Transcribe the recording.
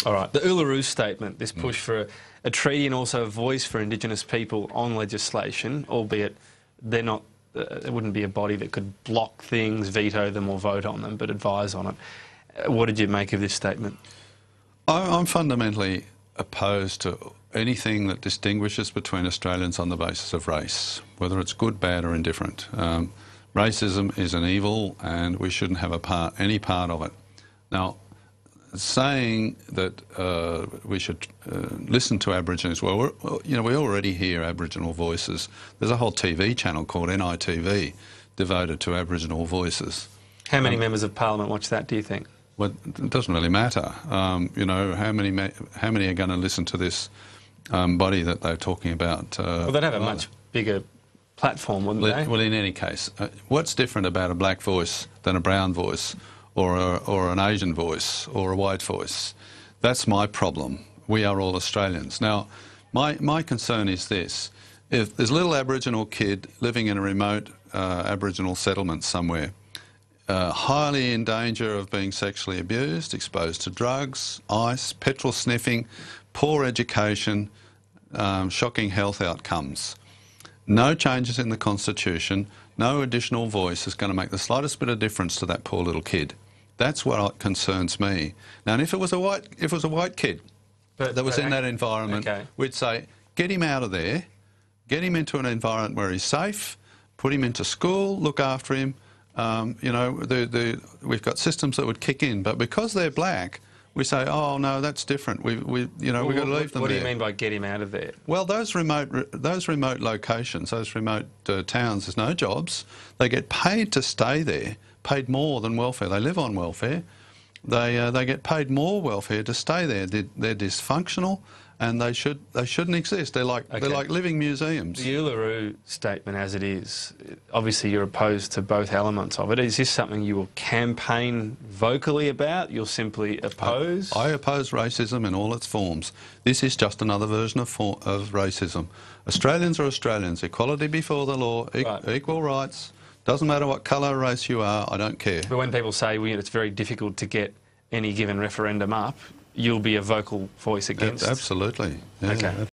All right. The Uluru statement, this push for a treaty and also a voice for Indigenous people on legislation, albeit they're not, it wouldn't be a body that could block things, veto them or vote on them, but advise on it. What did you make of this statement? I'm fundamentally opposed to anything that distinguishes between Australians on the basis of race, whether it's good, bad or indifferent. Racism is an evil and we shouldn't have any part of it. Now, saying that we should listen to Aborigines, well, you know, we already hear Aboriginal voices. There's a whole TV channel called NITV devoted to Aboriginal voices. How many members of Parliament watch that, do you think? Well, it doesn't really matter. You know, how many are going to listen to this body that they're talking about? Well, they'd have a much bigger platform, wouldn't they? Well, in any case, what's different about a black voice than a brown voice or an Asian voice or a white voice? That's my problem. We are all Australians. Now, my concern is this. If there's a little Aboriginal kid living in a remote Aboriginal settlement somewhere, highly in danger of being sexually abused, exposed to drugs, ice, petrol sniffing, poor education, shocking health outcomes. No changes in the Constitution, no additional voice is going to make the slightest bit of difference to that poor little kid. That's what concerns me. Now, and if it was a white kid that was in that environment, we'd say, get him out of there, get him into an environment where he's safe, put him into school, look after him. You know, we've got systems that would kick in, but because they're black, we say, oh no, that's different. We've got to leave them there. What do you mean by get him out of there? Well, those remote locations, those remote towns, there's no jobs. They get paid to stay there, paid more than welfare. They live on welfare. They get paid more welfare to stay there. They're dysfunctional, and they shouldn't exist. They're like living museums. The Uluru statement, as it is, obviously you're opposed to both elements of it. Is this something you will campaign vocally about? You'll simply oppose? I oppose racism in all its forms. This is just another version of racism. Australians are Australians. Equality before the law, equal rights. Doesn't matter what colour or race you are, I don't care. But when people say it's very difficult to get any given referendum up, you'll be a vocal voice against. Absolutely. Yeah. Okay.